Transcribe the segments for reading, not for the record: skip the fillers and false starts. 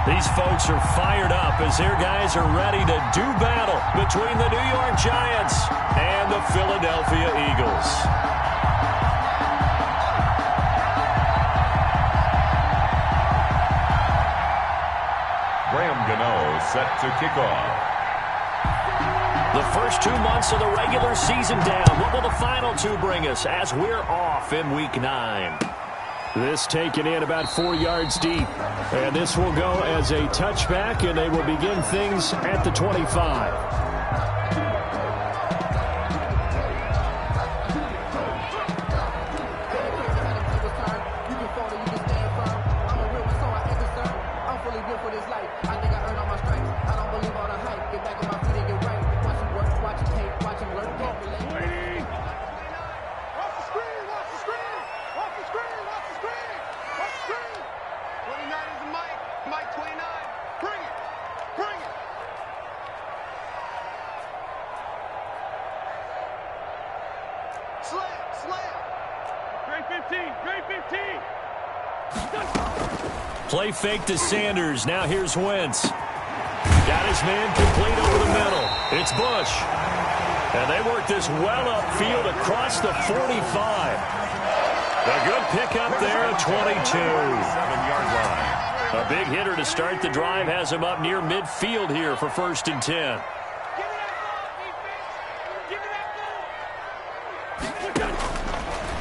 These folks are fired up as their guys are ready to do battle between the New York Giants and the Philadelphia Eagles. Graham Gano set to kick off. The first 2 months of the regular season down. What will the final 2 bring us as we're off in Week 9? This taken in about 4 yards deep. And this will go as a touchback, and they will begin things at the 25. Play fake to Sanders. Now here's Wentz. Got his man complete over the middle. It's Bush. And they work this well upfield across the 45. A good pickup there at 22. 7-yard line. A big hitter to start the drive has him up near midfield here for 1st and 10.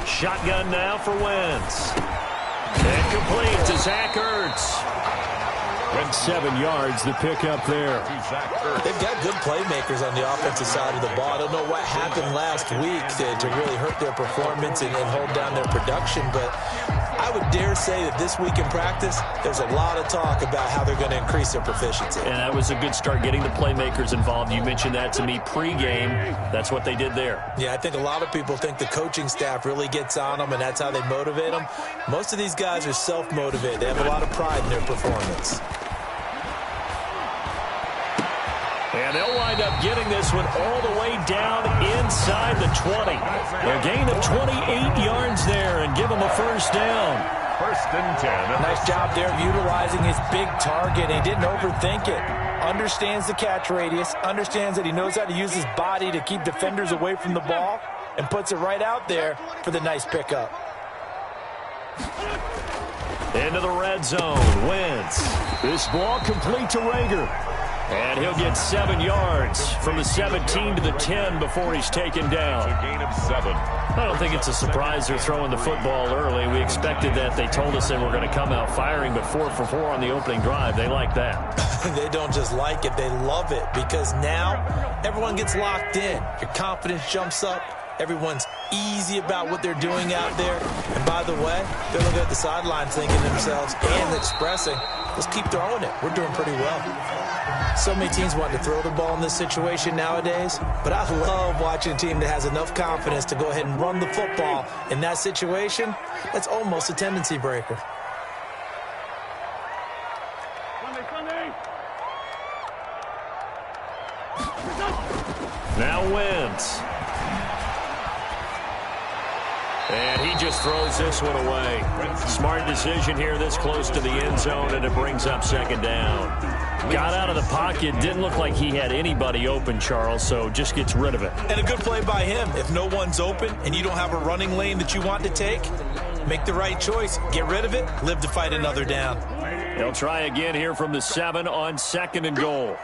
Shotgun now for Wentz. And complete to Zach Ertz. And 7 yards, the pickup there. They've got good playmakers on the offensive side of the ball. I don't know what happened last week to really hurt their performance and hold down their production, but I would dare say that this week in practice, there's a lot of talk about how they're going to increase their proficiency. And that was a good start, getting the playmakers involved. You mentioned that to me pregame. That's what they did there. Yeah, I think a lot of people think the coaching staff really gets on them, and that's how they motivate them. Most of these guys are self-motivated. They have a lot of pride in their performance. And they'll wind up getting this one all the way down inside the 20. A gain of 28 yards there and give them a 1st down. 1st and 10. Nice job there of utilizing his big target. He didn't overthink it. Understands the catch radius. Understands that he knows how to use his body to keep defenders away from the ball. And puts it right out there for the nice pickup. Into the red zone. Wentz. This ball complete to Rager. And he'll get 7 yards from the 17 to the 10 before he's taken down. A gain of 7. I don't think it's a surprise they're throwing the football early. We expected that. They told us they were going to come out firing, but 4 for 4 on the opening drive. They like that. They don't just like it, they love it, because now everyone gets locked in. Your confidence jumps up. Everyone's easy about what they're doing out there. And by the way, they're looking at the sideline thinking to themselves and expressing, let's keep throwing it. We're doing pretty well. So many teams want to throw the ball in this situation nowadays, but I love watching a team that has enough confidence to go ahead and run the football in that situation. That's almost a tendency breaker. Now Wentz. And he just throws this one away. Smart decision here this close to the end zone, and it brings up 2nd down. Got out of the pocket. Didn't look like he had anybody open, Charles, so just gets rid of it. And a good play by him. If no one's open and you don't have a running lane that you want to take, make the right choice. Get rid of it. Live to fight another down. They'll try again here from the 7 on 2nd and goal.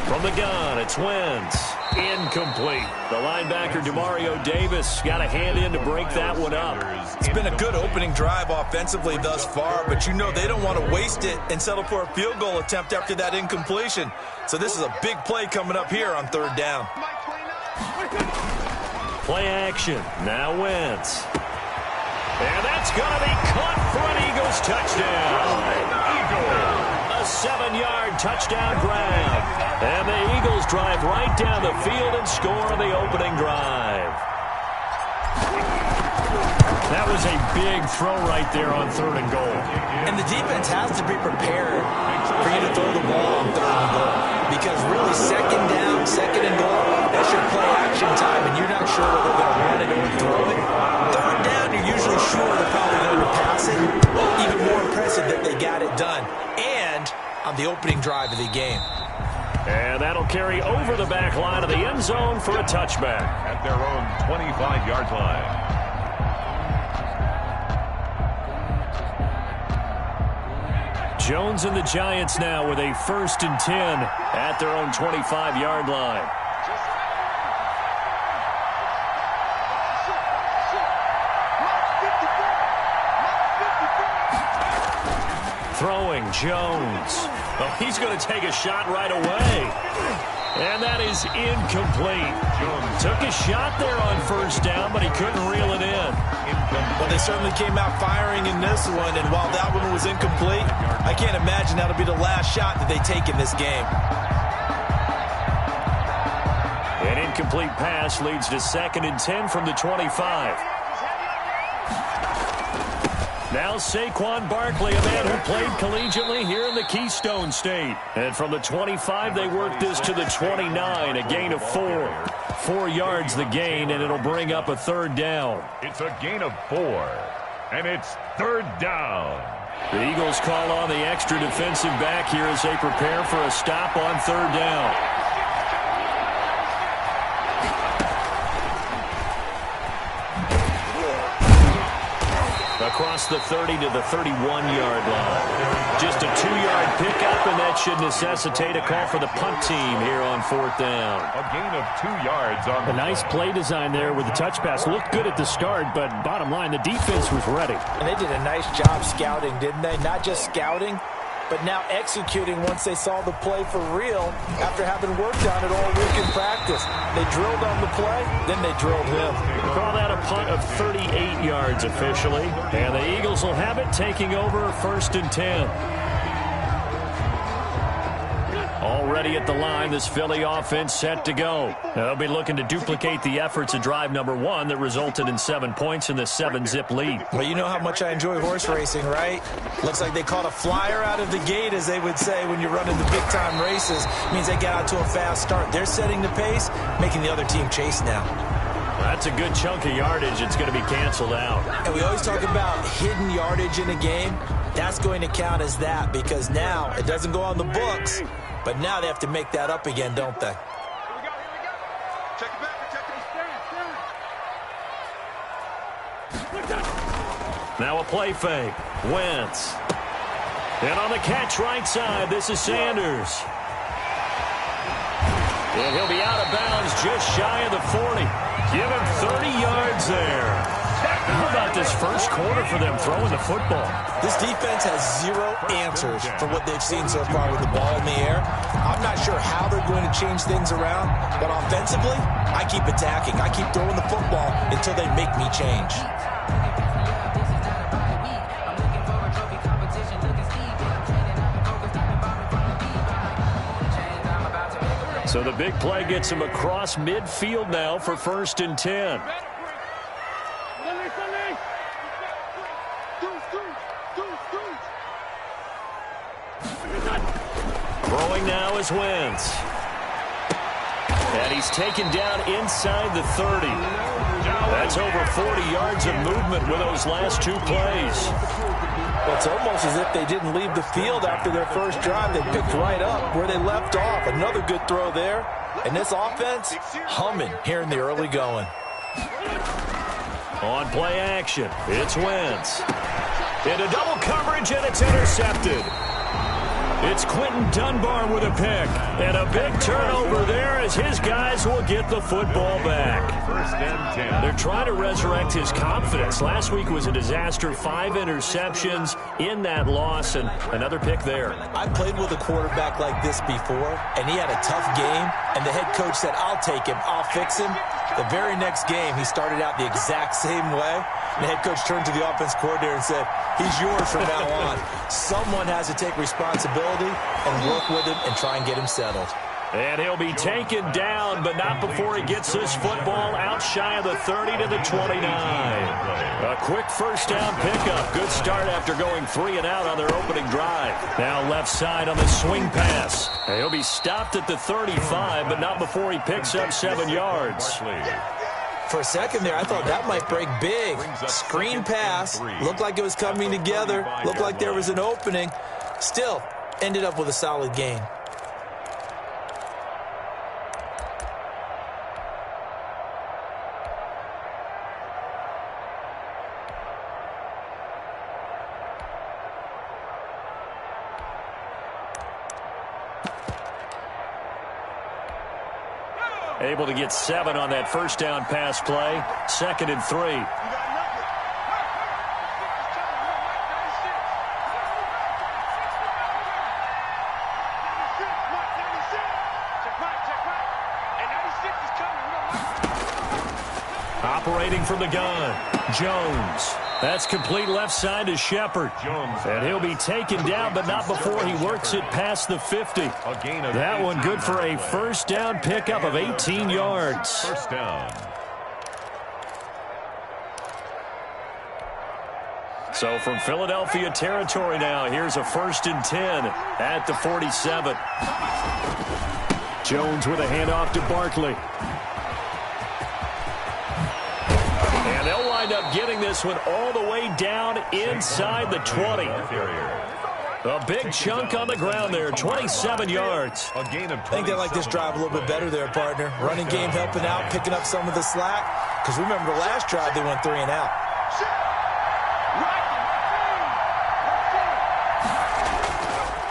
From the gun, it's Wentz. Incomplete. The linebacker, Demario Davis, got a hand in to break that one up. It's been a good opening drive offensively thus far, but you know they don't want to waste it and settle for a field goal attempt after that incompletion. So this is a big play coming up here on 3rd down. Play action. Now Wentz. And that's going to be caught for an Eagles touchdown. A 7-yard touchdown grab. And the Eagles drive right down the field and score on the opening drive. That was a big throw right there on 3rd and goal. And the defense has to be prepared for you to throw the ball on 3rd and goal. Because really, 2nd down, 2nd and goal, that's your play action time, and you're not sure whether they're going to run it or throw it. on the opening drive of the game. And that'll carry over the back line of the end zone for a touchback. At their own 25-yard line. Jones and the Giants now with a 1st and 10 at their own 25-yard line. Throwing Jones. Oh, he's going to take a shot right away. And that is incomplete. Jones took a shot there on 1st down, but he couldn't reel it in. Well, they certainly came out firing in this one, and while that one was incomplete, I can't imagine that'll be the last shot that they take in this game. An incomplete pass leads to 2nd and 10 from the 25. Now Saquon Barkley, a man who played collegiately here in the Keystone State. And from the 25, they work this to the 29, a gain of 4. 4 yards the gain, and it'll bring up a 3rd down. It's a gain of 4, and it's 3rd down. The Eagles call on the extra defensive back here as they prepare for a stop on 3rd down. Across the 30 to the 31-yard line. Just a 2-yard pickup, and that should necessitate a call for the punt team here on 4th down. A gain of 2 yards on a nice play design there with the touch pass. Looked good at the start, but bottom line, the defense was ready. And they did a nice job scouting, didn't they? Not just scouting, but now executing once they saw the play for real after having worked on it all week in practice. They drilled on the play, then they drilled him. Call that a punt of 38 yards officially. And the Eagles will have it, taking over 1st and 10. Already at the line, this Philly offense set to go. They'll be looking to duplicate the efforts of drive number 1 that resulted in 7 points in the 7-zip lead. Well, you know how much I enjoy horse racing, right? Looks like they caught a flyer out of the gate, as they would say when you're running the big-time races. It means they get out to a fast start. They're setting the pace, making the other team chase now. That's a good chunk of yardage. It's going to be canceled out. And we always talk about hidden yardage in a game. That's going to count as that, because now it doesn't go on the books. But now they have to make that up again, don't they? Check it back. Now a play fake. Wentz. And on the catch right side, this is Sanders. And he'll be out of bounds just shy of the 40. Give him 30 yards there. How about this first quarter for them throwing the football? This defense has 0 answers for what they've seen so far with the ball in the air. I'm not sure how they're going to change things around, but offensively, I keep attacking. I keep throwing the football until they make me change. So the big play gets him across midfield now for 1st and 10. Throwing now is Wentz. And he's taken down inside the 30. That's over 40 yards of movement with those last 2 plays. Well, it's almost as if they didn't leave the field after their first drive. They picked right up where they left off. Another good throw there. And this offense, humming here in the early going. On play action, it's Wentz. Into double coverage, and it's intercepted. It's Quentin Dunbar with a pick. And a big turnover there as his guys will get the football back. 1st and 10. They're trying to resurrect his confidence. Last week was a disaster. 5 interceptions in that loss, and another pick there. I played with a quarterback like this before, and he had a tough game, and the head coach said, I'll take him, I'll fix him. The very next game, he started out the exact same way. And the head coach turned to the offense coordinator and said, he's yours from now on. Someone has to take responsibility and work with him and try and get him settled. And he'll be taken down, but not before he gets this football out shy of the 30 to the 29. A quick 1st down pickup. Good start after going 3 and out on their opening drive. Now left side on the swing pass. And he'll be stopped at the 35, but not before he picks up 7 yards. For a second there, I thought that might break big. Screen pass. Looked like it was coming together. Looked like there was an opening. Still, ended up with a solid gain. Able to get 7 on that first down pass play. 2nd and 3. Operating from the gun, Jones. That's complete left side to Shepard. And he'll be taken down, but not before he works it past the 50. That one good for a first down pickup of 18 yards. First down. So from Philadelphia territory now, here's a 1st and 10 at the 47. Jones with a handoff to Barkley. And they'll wind up getting this one all the way down inside the 20. A big chunk on the ground there, 27 yards. I think they like this drive a little bit better there, partner. Running game helping out, picking up some of the slack. Because remember the last drive, they went 3 and out.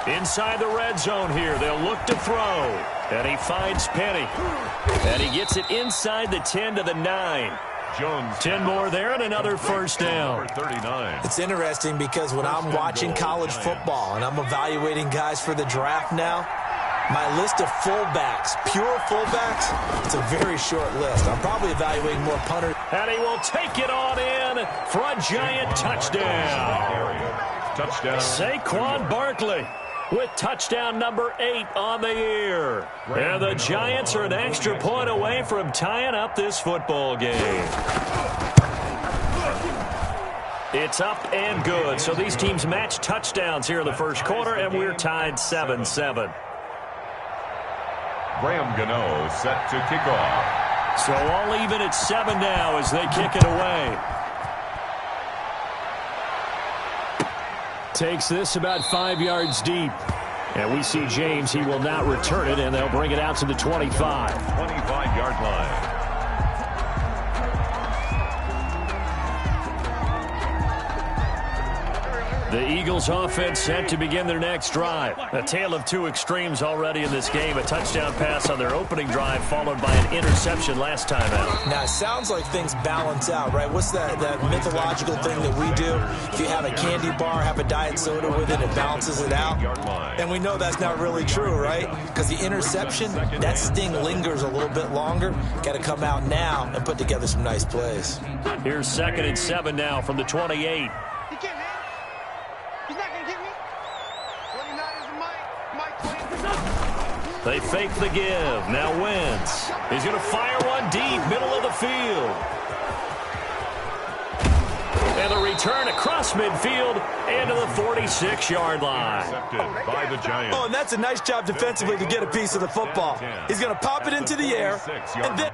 Inside the red zone here, they'll look to throw. And he finds Penny. And he gets it inside the 10 to the 9. Jones. 10 more there and another first down. 39. It's interesting because when I'm watching college football and I'm evaluating guys for the draft now, my list of fullbacks, pure fullbacks, it's a very short list. I'm probably evaluating more punters. And he will take it on in for a giant touchdown. Touchdown. Saquon Barkley with touchdown number 8 on the year. And the Giants are an extra point away from tying up this football game. It's up and good. So these teams match touchdowns here in the first quarter, and we're tied 7-7. Graham Gano set to kick off. So all even at 7 now as they kick it away. Takes this about 5 yards deep. And we see James. He will not return it, and they'll bring it out to the 25. 25-yard line. The Eagles offense set to begin their next drive. A tale of two extremes already in this game. A touchdown pass on their opening drive followed by an interception last time out. Now, it sounds like things balance out, right? What's that mythological thing that we do? If you have a candy bar, have a diet soda with it, it balances it out. And we know that's not really true, right? Because the interception, that sting lingers a little bit longer. Got to come out now and put together some nice plays. Here's 2nd and 7 now from the 28. They fake the give. Now Wentz. He's going to fire one deep, middle of the field. And the return across midfield into the 46-yard line. Accepted by the Giants. Oh, and that's a nice job defensively to get a piece of the football. He's going to pop it into the air, and then...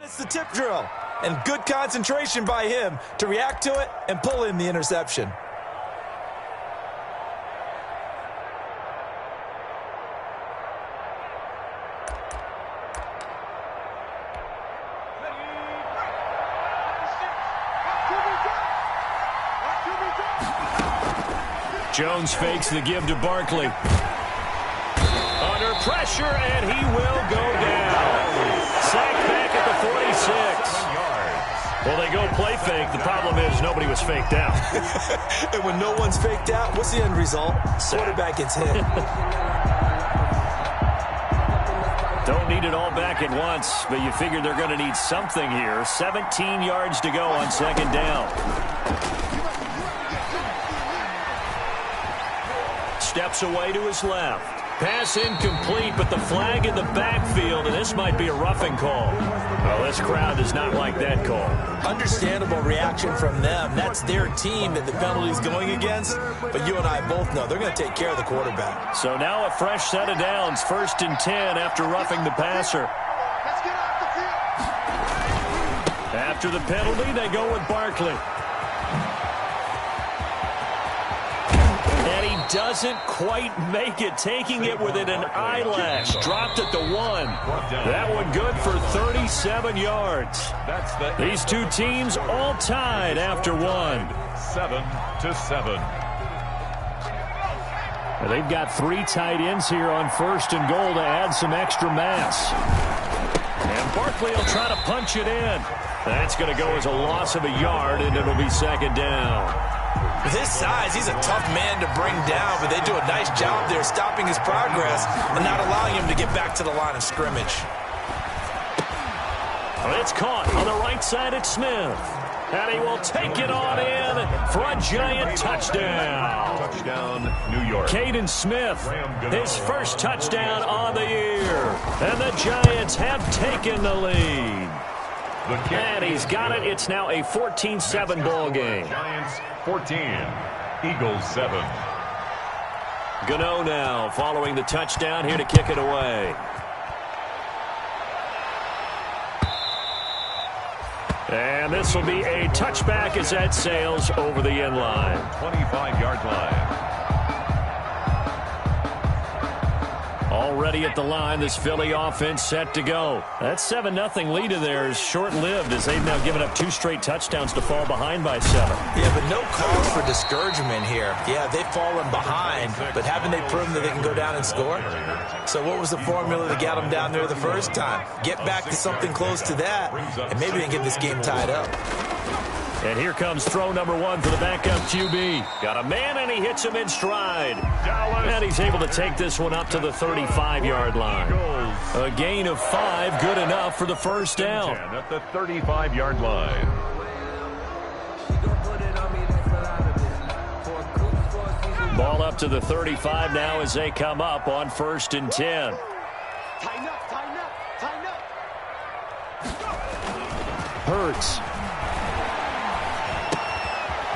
It's the tip drill, and good concentration by him to react to it and pull in the interception. Jones fakes the give to Barkley. Under pressure, and he will go down. Sacked back at the 46. Well, they go play fake. The problem is nobody was faked out. And when no one's faked out, what's the end result? Quarterback gets hit. Don't need it all back at once, but you figure they're going to need something here. 17 yards to go on 2nd down. steps away to his left. Pass incomplete, but the flag in the backfield, and this might be a roughing call. Well, this crowd does not like that call. Understandable reaction from them. That's their team that the penalty's going against. But you and I both know they're going to take care of the quarterback. So now a fresh set of downs, 1st and 10 after roughing the passer. Let's get off the field. After the penalty, they go with Barkley. And he doesn't quite make it, taking it within an eyelash. Dropped at the 1. That one good for 37 yards. These two teams all tied after 1. 7-7. They've got 3 tight ends here on 1st and goal to add some extra mass. And Barkley will try to punch it in. That's going to go as a loss of a yard, and it'll be 2nd down. With his size, he's a tough man to bring down, but they do a nice job there stopping his progress and not allowing him to get back to the line of scrimmage. It's caught on the right side at Smith. And he will take it on in for a giant touchdown. Touchdown, New York. Caden Smith, his first touchdown on the year. And the Giants have taken the lead. And he's got it. It's now a 14-7 ball game. Giants 14, Eagles 7. Gano now following the touchdown here to kick it away. And this will be a touchback as that sails over the end line. 25-yard line. Already at the line, this Philly offense set to go. That 7-0 lead of theirs short-lived as they've now given up 2 straight touchdowns to fall behind by 7. Yeah, but no cause for discouragement here. Yeah, they've fallen behind, but haven't they proven that they can go down and score? So what was the formula to get them down there the first time? Get back to something close to that, and maybe they can get this game tied up. And here comes throw number 1 for the backup QB. Got a man, and he hits him in stride. And he's able to take this one up to the 35-yard line. A gain of 5, good enough for the first down. At the 35-yard line. Ball up to the 35 now as they come up on 1st and 10. Tighten up, tighten up, tighten up. Hurts.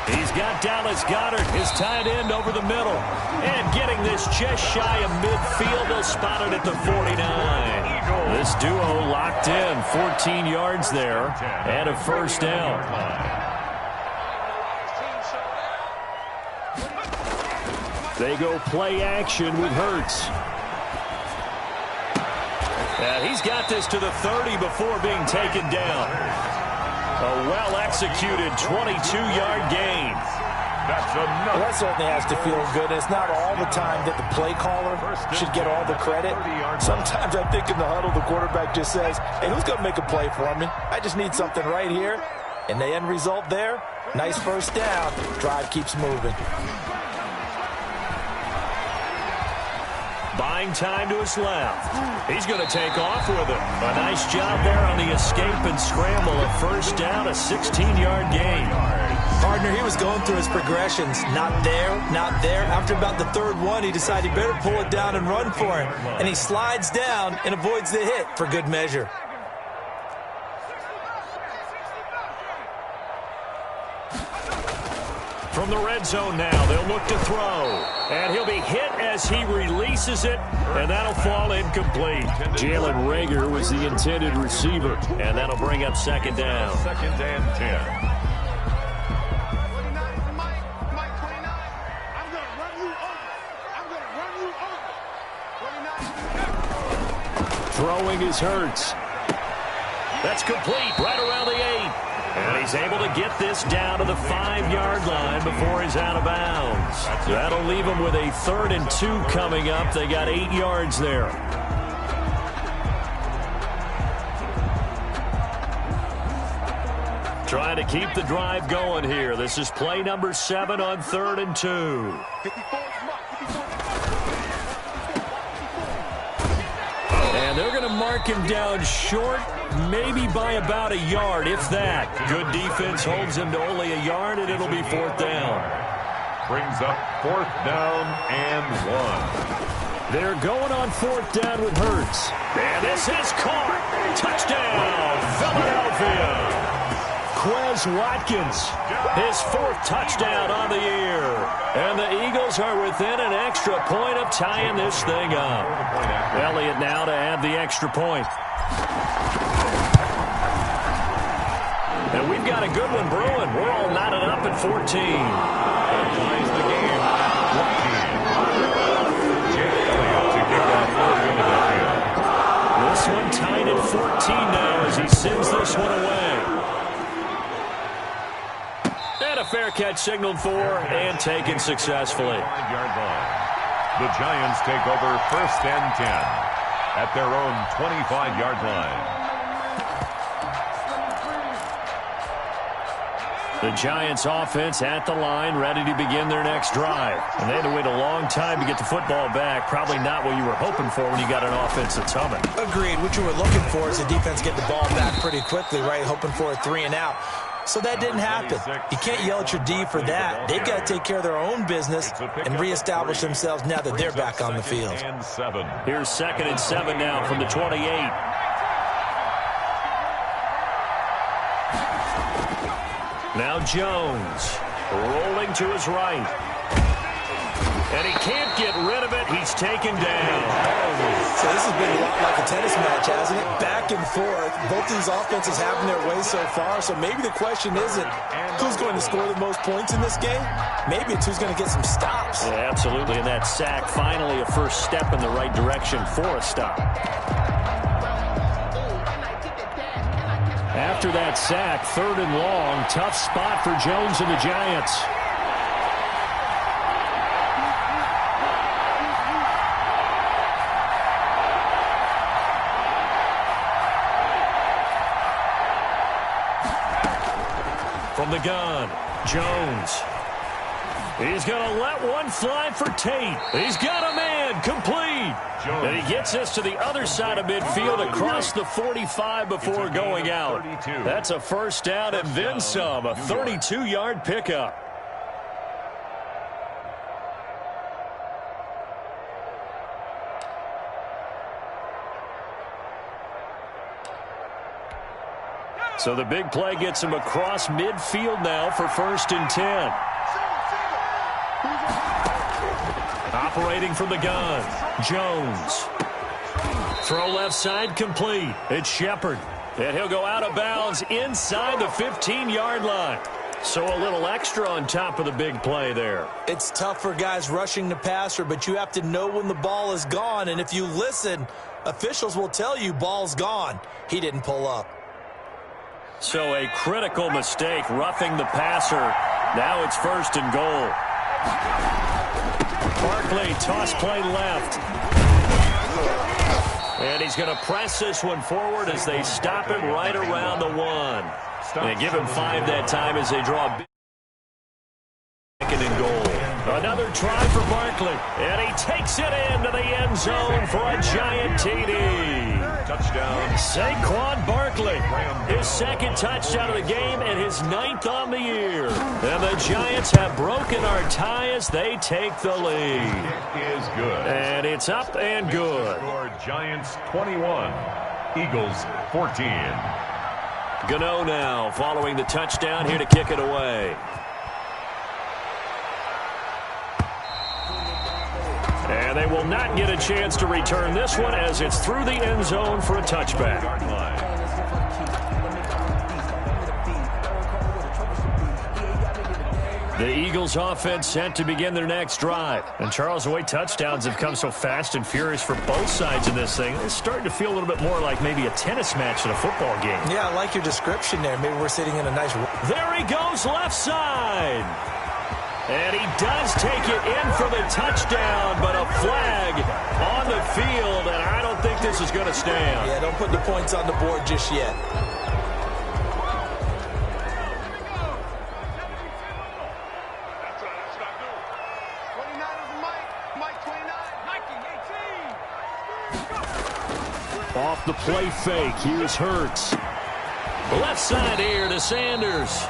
He's got Dallas Goedert, his tight end, over the middle. And getting this just shy of midfield, they'll spot it at the 49. This duo locked in, 14 yards there, and a first down. They go play action with Hurts. And he's got this to the 30 before being taken down. A well-executed 22-yard gain. That's enough. Well, that certainly has to feel good. It's not all the time that the play caller should get all the credit. Sometimes I think in the huddle, the quarterback just says, hey, who's going to make a play for me? I just need something right here. And the end result there, nice first down. Drive keeps moving. Buying time to his left. He's going to take off with it. A nice job there on the escape and scramble. A first down, a 16-yard gain. Partner, he was going through his progressions. Not there, not there. After about the 3rd one, he decided he better pull it down and run for it. And he slides down and avoids the hit for good measure. From the red zone now, they'll look to throw. And he'll be hit as he releases it, and that'll fall incomplete. Jalen Reagor was the intended receiver, and that'll bring up 2nd down. 2nd and 10. Mike 29. I'm going to run you over. I'm going to run you over. 29. Throwing is Hurts. That's complete, right around the 8. And he's able to get this down to the 5-yard line before he's out of bounds. That'll leave him with a 3rd and 2 coming up. They got 8 yards there. Trying to keep the drive going here. This is play number 7 on 3rd and 2. 54 And they're going to mark him down short, maybe by about a yard, if that. Good defense holds him to only a yard, and it'll be 4th down. brings up 4th down and 1. They're going on 4th down with Hurts. And this is caught. Touchdown, Philadelphia. Quez Watkins, his 4th touchdown on the year. And the Eagles are within an extra point of tying this thing up. Elliott now to add the extra point. And we've got a good one brewing. We're all knotted up at 14. That ties the game at 14. Jake Elliott to kick off for Philadelphia. This one tied at 14 now as he sends this one away. And a fair catch signaled for and taken successfully. 5-yard line. The Giants take over 1st and 10 at their own 25-yard line. The Giants offense at the line, ready to begin their next drive. And they had to wait a long time to get the football back. Probably not what you were hoping for when you got an offense that's humming. Agreed. What you were looking for is the defense get the ball back pretty quickly, right? Hoping for a 3 and out. So that didn't happen. You can't yell at your D for that. They've got to take care of their own business and reestablish themselves now that they're back on the field. Here's 2nd and 7 now from the 28. Now Jones rolling to his right. And he can't get rid of it. He's taken down. So this has been a lot like a tennis match, hasn't it? Back and forth. Both these offenses having their way so far. So maybe the question isn't who's going to score the most points in this game. Maybe it's who's going to get some stops. Yeah, absolutely. And that sack, finally a first step in the right direction for a stop. After that sack, 3rd and long, tough spot for Jones and the Giants. From the gun, Jones. He's going to let one fly for Tate. He's got a man, complete. And he gets us to the other side of midfield across the 45 before going out. That's a first down and then some, a 32-yard pickup. So the big play gets him across midfield now for 1st and 10. Operating from the gun, Jones. Throw left side complete. It's Shepard. And he'll go out of bounds inside the 15-yard line. So a little extra on top of the big play there. It's tough for guys rushing the passer, but you have to know when the ball is gone. And if you listen, officials will tell you ball's gone. He didn't pull up. So a critical mistake, roughing the passer. Now it's 1st and goal. Barkley, toss play left. And he's going to press this one forward as they stop him right around the 1. And give him 5 that time as they draw a 2nd and goal. Another try for Barkley. And he takes it into the end zone for a giant TD. Touchdown. Saquon Barkley, his 2nd touchdown of the game and his 9th on the year. And the Giants have broken our tie as they take the lead. It is good. And it's up and good. Score Giants 21, Eagles 14. Gano now following the touchdown here to kick it away. And they will not get a chance to return this one as it's through the end zone for a touchback. The Eagles offense set to begin their next drive. And Charles, the way touchdowns have come so fast and furious for both sides in this thing, it's starting to feel a little bit more like maybe a tennis match than a football game. Yeah, I like your description there. Maybe we're sitting in a nice... There he goes, left side. And he does take it in for the touchdown, but a flag on the field, and I don't think this is going to stand. Yeah, don't put the points on the board just yet. Off the play fake, here's Hurts. Left side here to Sanders.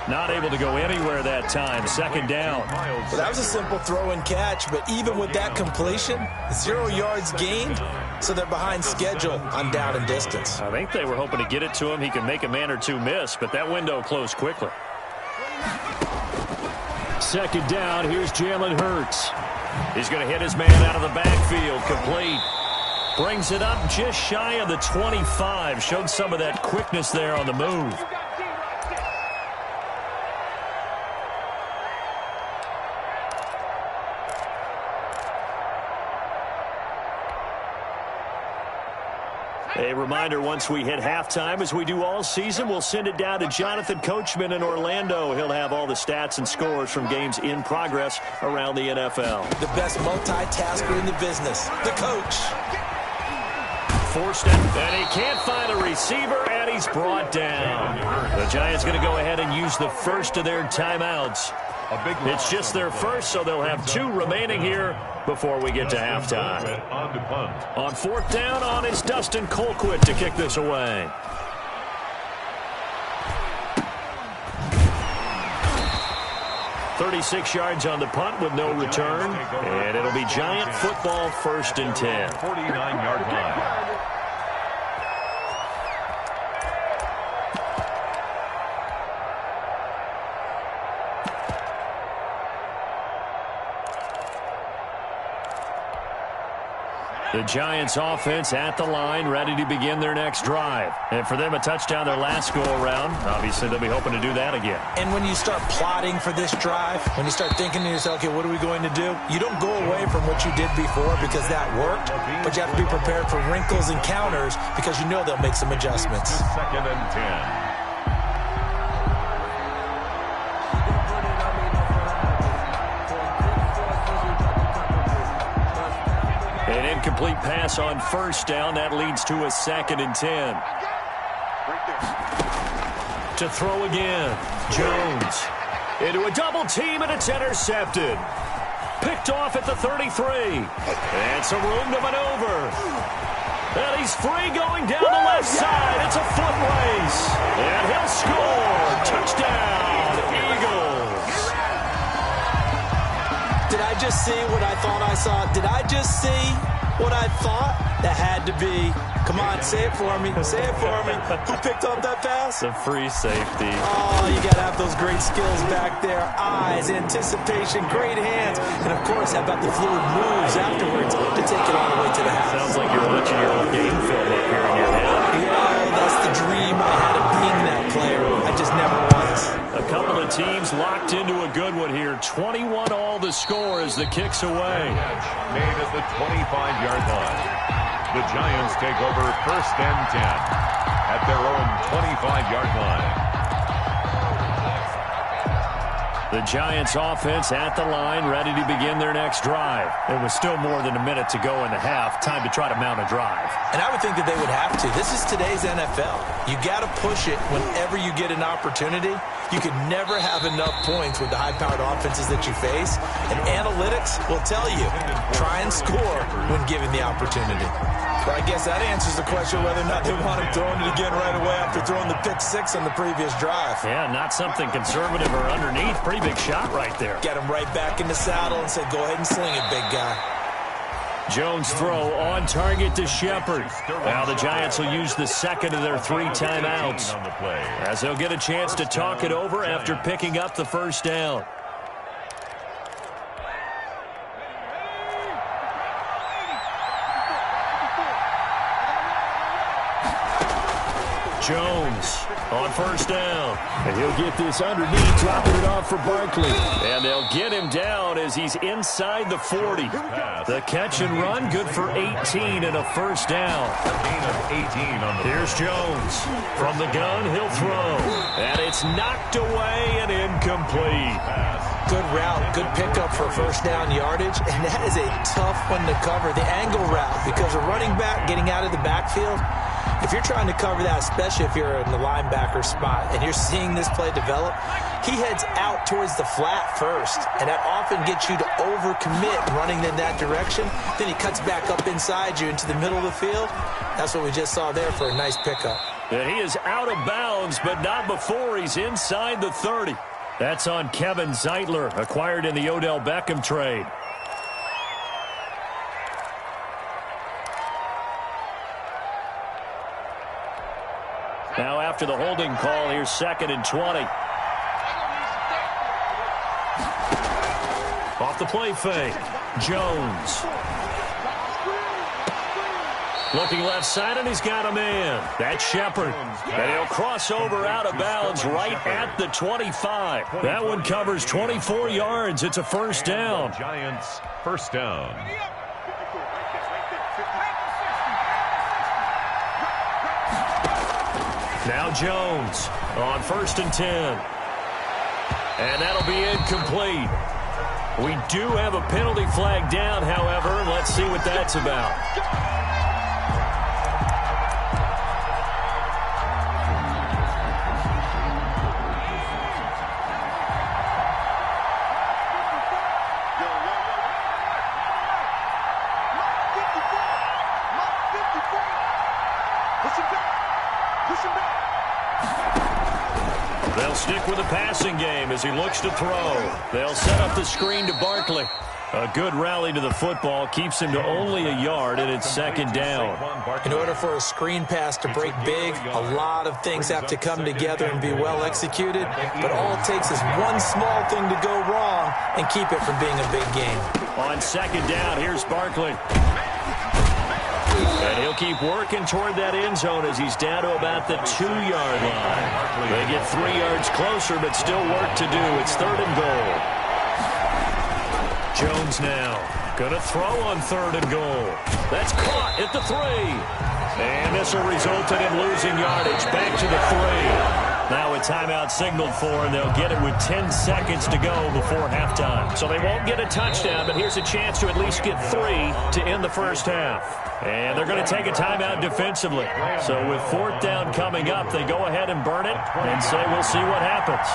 Not able to go anywhere that time. Second down. Well, that was a simple throw and catch, but even with that completion, 0 yards gained, so they're behind schedule on down and distance. I think they were hoping to get it to him. He can make a man or two miss, but that window closed quickly. Second down, here's Jalen Hurts. He's going to hit his man out of the backfield, complete. Brings it up just shy of the 25. Showed some of that quickness there on the move. A reminder, once we hit halftime, as we do all season, we'll send it down to Jonathan Coachman in Orlando. He'll have all the stats and scores from games in progress around the NFL. The best multitasker in the business, the coach. Forced it, and he can't find a receiver, and he's brought down. The Giants going to go ahead and use the first of their timeouts. It's just their first, so they'll have 2 remaining here before we get to halftime. On fourth down, on is Dustin Colquitt to kick this away. "36 yards on the punt with no return, and it'll be Giant football, 1st and 10. 49-yard line. The Giants offense at the line, ready to begin their next drive. And for them, a touchdown their last go-around. Obviously, they'll be hoping to do that again. And when you start plotting for this drive, when you start thinking to yourself, okay, what are we going to do? You don't go away from what you did before because that worked, but you have to be prepared for wrinkles and counters because you know they'll make some adjustments. 2nd and 10. An incomplete pass on first down. That leads to a 2nd and 10. To throw again. Jones. Into a double team, and it's intercepted. Picked off at the 33. And some room to maneuver. And he's free going down the left side. It's a foot race. And he'll score. Touchdown, Eagles. Did I just see what I thought I saw? Did I just see what I thought? That had to be. Come on, say it for me. Say it for me. Who picked up that pass? The free safety. Oh, you got to have those great skills back there. Eyes, anticipation, great hands. And, of course, how about the fluid moves afterwards to take it all the way to the house? Sounds like you're watching your own game film up here in your head. Yeah, that's the dream I had of being that player. I just never was. A couple of teams locked into a good one here. 21 all the score as the kick's away. Made at the 25-yard line. The Giants take over 1st and 10 at their own 25-yard line. The Giants offense at the line, ready to begin their next drive. There was still more than a minute to go in the half. Time to try to mount a drive. And I would think that they would have to. This is today's NFL. You got to push it whenever you get an opportunity. You could never have enough points with the high-powered offenses that you face. And analytics will tell you, try and score when given the opportunity. Well, I guess that answers the question whether or not they want him throwing it again right away after throwing the pick 6 on the previous drive. Yeah, not something conservative or underneath. Pretty big shot right there. Get him right back in the saddle and say, go ahead and sling it, big guy. Jones throw on target to Shepard. Now the Giants will use the 2nd of their 3 timeouts as they'll get a chance to talk it over after picking up the first down. Jones on first down. And he'll get this underneath, dropping it off for Barkley. And they'll get him down as he's inside the 40. The catch and run, good for 18 and a first down. Gain of 18 on the Here's Jones. From the gun, he'll throw. And it's knocked away and incomplete. Good route, good pickup for first down yardage, and that is a tough one to cover. The angle route, because a running back getting out of the backfield, if you're trying to cover that, especially if you're in the linebacker spot and you're seeing this play develop, he heads out towards the flat first, and that often gets you to overcommit running in that direction. Then he cuts back up inside you into the middle of the field. That's what we just saw there for a nice pickup. And he is out of bounds, but not before he's inside the 30. That's on Kevin Zeitler, acquired in the Odell Beckham trade. Now after the holding call, here's 2nd and 20. Off the play fake. Jones. Looking left side, and he's got a man. That's Shepard. And he'll cross over out of bounds right at the 25. That one covers 24 yards. It's a first down. Giants, first down. Now Jones on 1st and 10. And that'll be incomplete. We do have a penalty flag down, however. Let's see what that's about. They'll stick with the passing game as he looks to throw. They'll set up the screen to Barkley. A good rally to the football keeps him to only a yard, and it's 2nd down. In order for a screen pass to break big, a lot of things have to come together and be well executed. But all it takes is one small thing to go wrong and keep it from being a big game. On 2nd down, here's Barkley. And he'll keep working toward that end zone as he's down to about the 2-yard line. They get 3 yards closer, but still work to do. It's 3rd and goal. Jones now going to throw on 3rd and goal. That's caught at the 3. And this will result in him losing yardage. Back to the 3. Now a timeout signaled for, and they'll get it with 10 seconds to go before halftime. So they won't get a touchdown, but here's a chance to at least get 3 to end the first half. And they're going to take a timeout defensively. So with 4th down coming up, they go ahead and burn it and say we'll see what happens.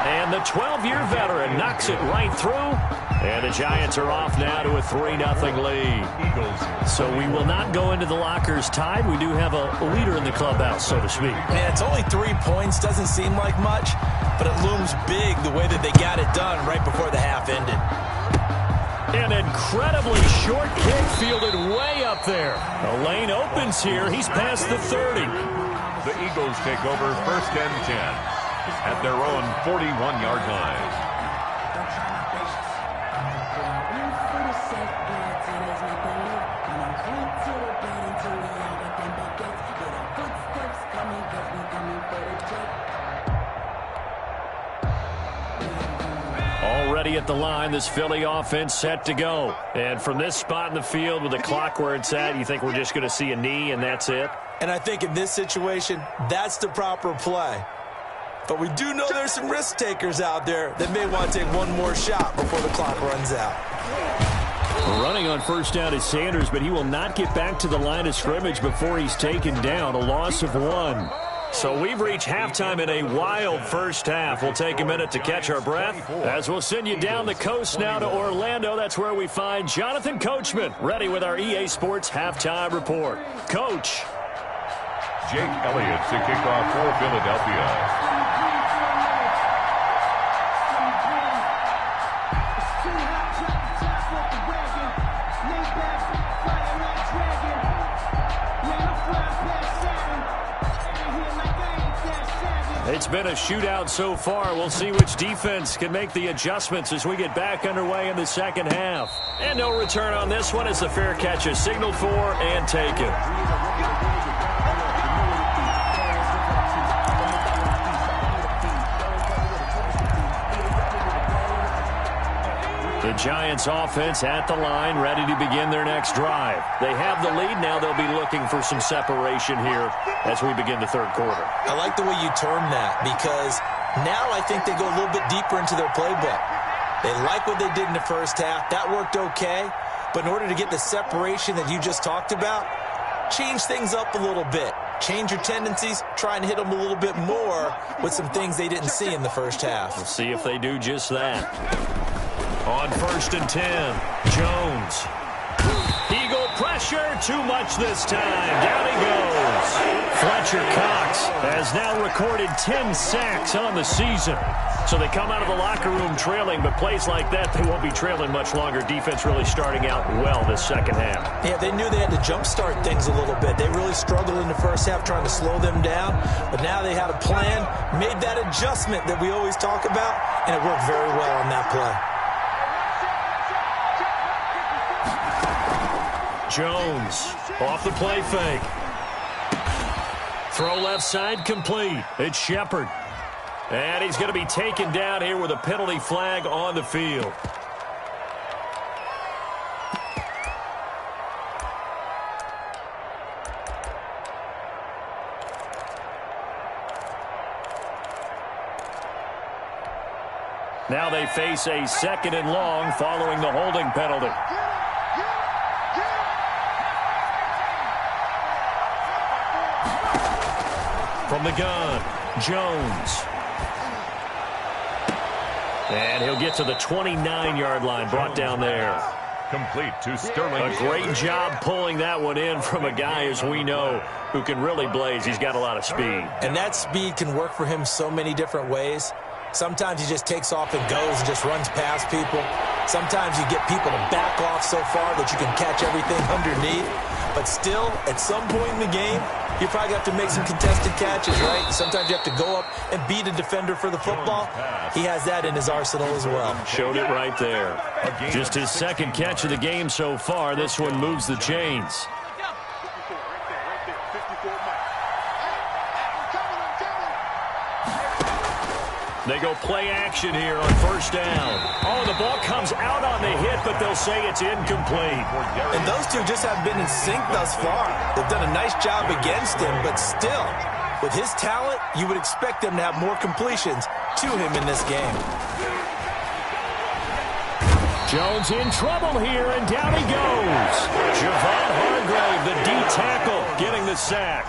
And the 12-year veteran knocks it right through. And the Giants are off now to a 3-0 lead. So we will not go into the lockers tied. We do have a leader in the clubhouse, so to speak. Man, it's only 3 points. Doesn't seem like much, but it looms big the way that they got it done right before the half ended. An incredibly short kick fielded way up there. The lane opens here. He's past the 30. The Eagles take over 1st and 10 at their own 41-yard line. Already at the line, this Philly offense set to go. And from this spot in the field with the clock where it's at, you think we're just going to see a knee and that's it? And I think in this situation, that's the proper play. But we do know there's some risk takers out there that may want to take one more shot before the clock runs out. Running on 1st down is Sanders, but he will not get back to the line of scrimmage before he's taken down. A loss of 1. So we've reached halftime in a wild first half. We'll take a minute to catch our breath as we'll send you down the coast now to Orlando. That's where we find Jonathan Coachman ready with our EA Sports Halftime Report. Coach. Jake Elliott to kick off for Philadelphia. It's been a shootout so far. We'll see which defense can make the adjustments as we get back underway in the second half. And no return on this one as the fair catch is signaled for and taken. The Giants offense at the line, ready to begin their next drive. They have the lead. Now they'll be looking for some separation here as we begin the third quarter. I like the way you term that because now I think they go a little bit deeper into their playbook. They like what they did in the first half. That worked okay. But in order to get the separation that you just talked about, change things up a little bit. Change your tendencies, try and hit them a little bit more with some things they didn't see in the first half. We'll see if they do just that. On 1st and 10, Jones. Eagle pressure, too much this time. Down he goes. Fletcher Cox has now recorded 10 sacks on the season. So they come out of the locker room trailing, but plays like that, they won't be trailing much longer. Defense really starting out well this second half. Yeah, they knew they had to jumpstart things a little bit. They really struggled in the first half trying to slow them down, but now they had a plan, made that adjustment that we always talk about, and it worked very well on that play. Jones off the play fake. Throw left side complete. It's Shepard. And he's going to be taken down here with a penalty flag on the field. Now they face a 2nd and long following the holding penalty. From the gun, Jones. And he'll get to the 29-yard line, brought down there. Complete to Sterling. A great job pulling that one in from a guy, as we know, who can really blaze. He's got a lot of speed. And that speed can work for him so many different ways. Sometimes he just takes off and goes and just runs past people. Sometimes you get people to back off so far that you can catch everything underneath. But still, at some point in the game, you probably have to make some contested catches, right? Sometimes you have to go up and beat a defender for the football. He has that in his arsenal as well. Showed it right there. Just his 2nd catch of the game so far. This one moves the chains. They go play action here on 1st down. Oh, the ball comes out on the hit, but they'll say it's incomplete. And those two just haven't been in sync thus far. They've done a nice job against him, but still, with his talent, you would expect them to have more completions to him in this game. Jones in trouble here, and down he goes. Javon Hargrave, the D tackle, getting the sack.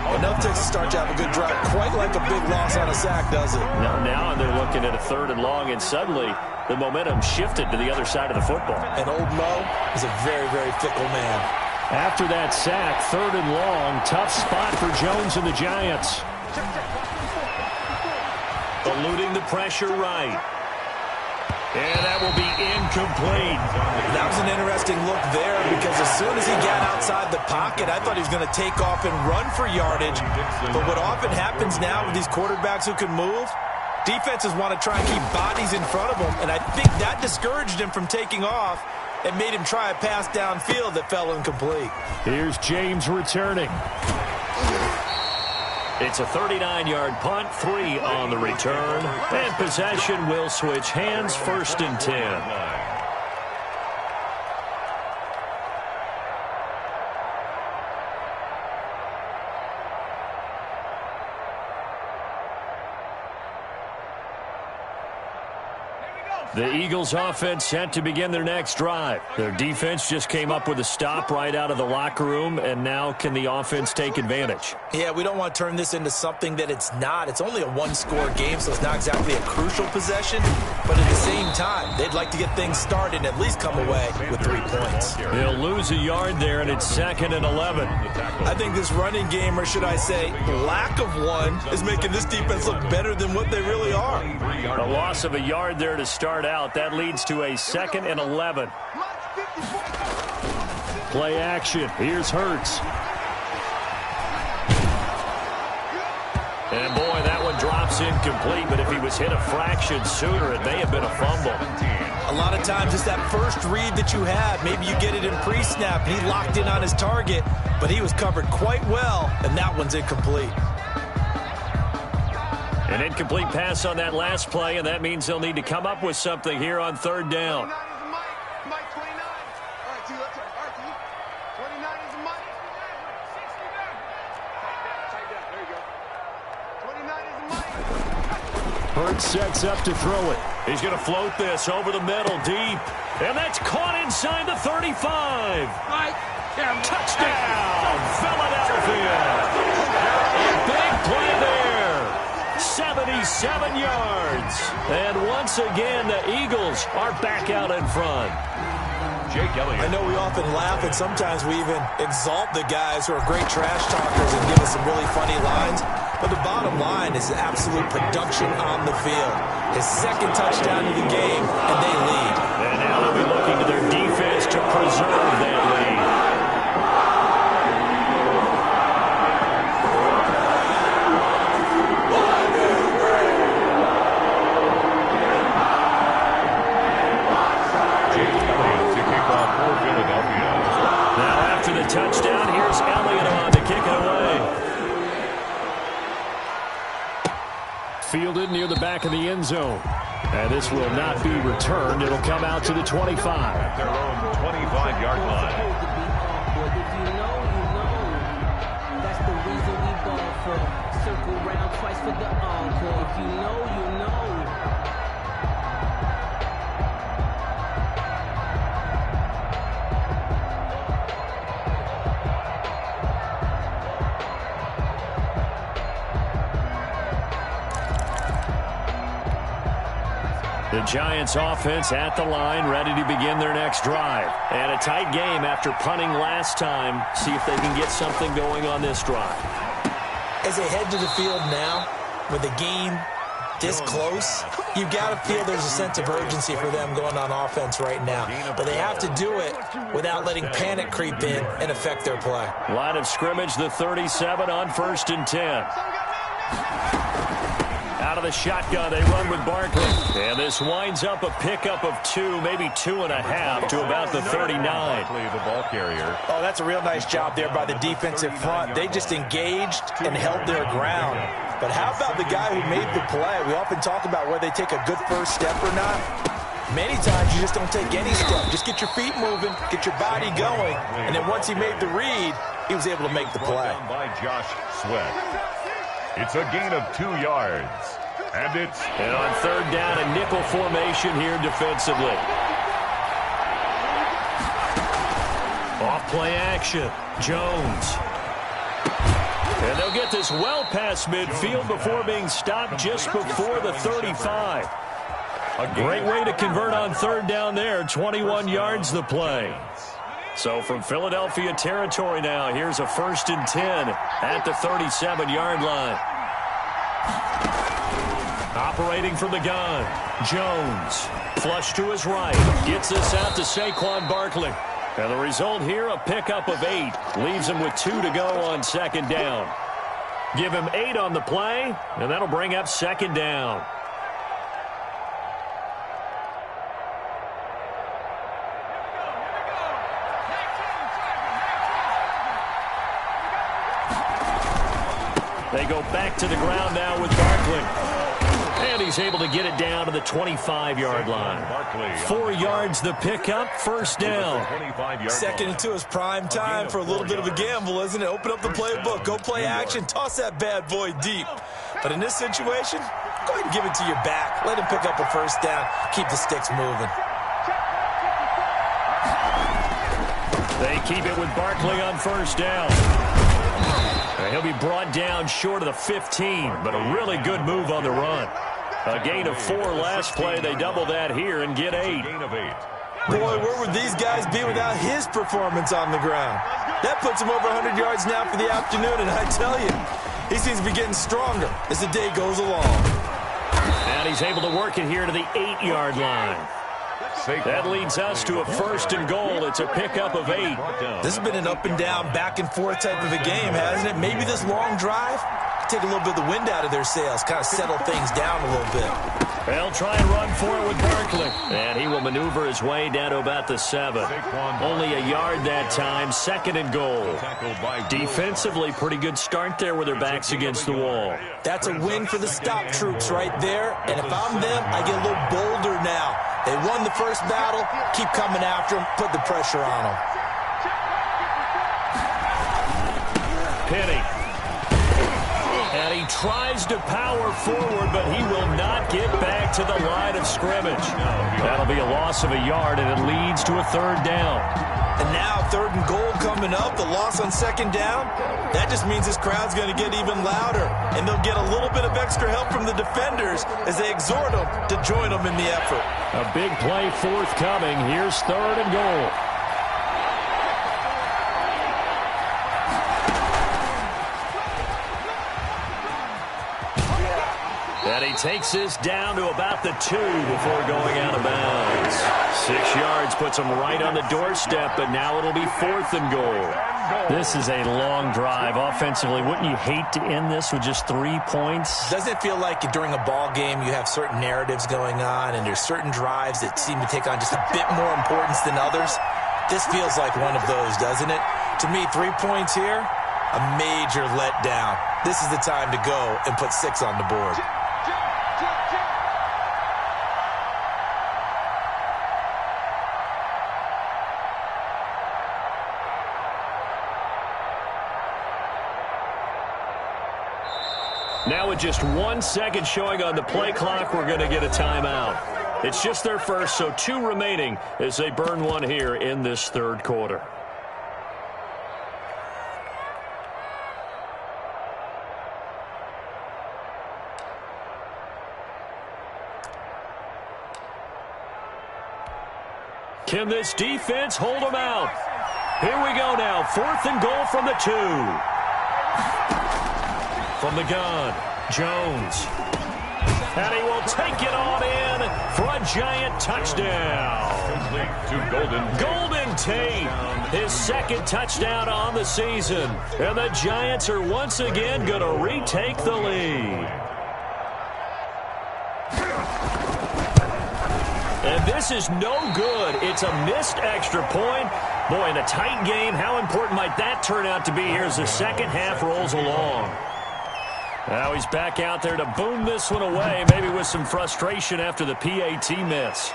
Enough to start to have a good drive. Quite like a big loss on a sack, does it? Now they're looking at a 3rd and long, and suddenly the momentum shifted to the other side of the football. And old Mo is a very, very fickle man. After that sack, 3rd and long, tough spot for Jones and the Giants. Eluding the pressure right. And that will be incomplete. That was an interesting look there because as soon as he got outside the pocket, I thought he was going to take off and run for yardage. But what often happens now with these quarterbacks who can move, defenses want to try and keep bodies in front of them. And I think that discouraged him from taking off and made him try a pass downfield that fell incomplete. Here's James returning. It's a 39-yard punt, 3 on the return. And possession will switch hands, 1st and 10. The Eagles offense set to begin their next drive. Their defense just came up with a stop right out of the locker room, and now can the offense take advantage? Yeah, we don't want to turn this into something that it's not. It's only a 1-score game, so it's not exactly a crucial possession. But at the same time, they'd like to get things started and at least come away with 3 points. They'll lose a yard there, and it's 2nd and 11. I think this running game, or should I say lack of one, is making this defense look better than what they really are. A loss of a yard there to start out. That leads to a 2nd and 11. Play action. Here's Hurts. And boy, that one drops incomplete, but if he was hit a fraction sooner, it may have been a fumble. A lot of times it's that first read that you have. Maybe you get it in pre-snap, and he locked in on his target, but he was covered quite well, and that one's incomplete. An incomplete pass on that last play, and that means they'll need to come up with something here on 3rd down. Hurts sets up to throw it. He's going to float this over the middle, deep. And that's caught inside the 35. Touchdown, Philadelphia. A big play there. 77 yards. And once again, the Eagles are back out in front. Jake Elliott. I know we often laugh, and sometimes we even exalt the guys who are great trash talkers and give us some really funny lines. But the bottom line is absolute production on the field. His second touchdown of the game, and they lead. And now they'll be looking to their defense to preserve that lead. Touchdown. Here's Elliott on to kick it away. Fielded near the back of the end zone. And this will not be returned. It'll come out to the 25. At their own 25-yard line. If you know, that's the reason we ball for. Circle round twice for the encore. If you know, you know. The Giants offense at the line, ready to begin their next drive. And a tight game after punting last time. See if they can get something going on this drive. As they head to the field now, with the game this close, you've got to feel there's a sense of urgency for them going on offense right now. But they have to do it without letting panic creep in and affect their play. Line of scrimmage, the 37 on 1st and 10. Out of the shotgun, they run with Barkley. And this winds up a pickup of 2, maybe 2.5 to about the 39. Barkley, the ball carrier. Oh, that's a real nice job there by the defensive front. They just engaged and held their ground. But how about the guy who made the play? We often talk about whether they take a good first step or not. Many times you just don't take any step. Just get your feet moving, get your body going, and then once he made the read, he was able to make the play. By Josh Sweat. It's a gain of 2 yards. And on 3rd down, a nickel formation here defensively. Off play action. Jones. And they'll get this well past midfield before being stopped just before the 35. A great way to convert on 3rd down there. 21 yards the play. So from Philadelphia territory now, here's a 1st and 10 at the 37-yard line. Operating from the gun, Jones. Flush to his right. Gets this out to Saquon Barkley. And the result here, a pickup of 8. Leaves him with 2 to go on 2nd down. Give him 8 on the play, and that'll bring up 2nd down. They go back to the ground now with Barkley. And he's able to get it down to the 25-yard line. 4 yards the pickup, 1st down. 2nd and 2 is prime time for a little bit of a gamble, isn't it? Open up the playbook, go play action, toss that bad boy deep. But in this situation, go ahead and give it to your back. Let him pick up a 1st down, keep the sticks moving. They keep it with Barkley on 1st down. He'll be brought down short of the 15, but a really good move on the run. A gain of 4 last play. They double that here and get 8. Boy, where would these guys be without his performance on the ground? That puts him over 100 yards now for the afternoon, and I tell you, he seems to be getting stronger as the day goes along. And he's able to work it here to the 8-yard line. That leads us to a 1st and goal. It's a pickup of 8. This has been an up and down, back and forth type of a game, hasn't it? Maybe this long drive take a little bit of the wind out of their sails, kind of settle things down a little bit. They'll try and run for it with Barkley. And he will maneuver his way down to about the 7. Only a yard that time, 2nd and goal. Defensively, pretty good start there with their backs against the wall. That's a win for the stop troops right there. And if I'm them, I get a little bolder now. They won the first battle, keep coming after them, put the pressure on them. Penny. And And he tries to power forward, but he will not get back to the line of scrimmage. That'll be a loss of a yard, and it leads to a third down. And now 3rd and goal coming up, the loss on 2nd down. That just means this crowd's going to get even louder, and they'll get a little bit of extra help from the defenders as they exhort them to join them in the effort. A big play forthcoming. Here's 3rd and goal. And he takes this down to about the 2 before going out of bounds. 6 yards puts him right on the doorstep, but now it'll be 4th and goal. This is a long drive offensively. Wouldn't you hate to end this with just 3 points? Doesn't it feel like during a ball game you have certain narratives going on and there's certain drives that seem to take on just a bit more importance than others? This feels like one of those, doesn't it? To me, 3 points here, a major letdown. This is the time to go and put 6 on the board. Now with just 1 second showing on the play clock, we're going to get a timeout. It's just their first, so 2 remaining as they burn one here in this 3rd quarter. Can this defense hold them out? Here we go now. 4th and goal from the 2. From the gun, Jones. And he will take it on in for a giant touchdown. Golden Tate, his 2nd touchdown on the season. And the Giants are once again going to retake the lead. And this is no good. It's a missed extra point. Boy, in a tight game, how important might that turn out to be here as the second half rolls along? Now he's back out there to boom this one away, maybe with some frustration after the PAT miss.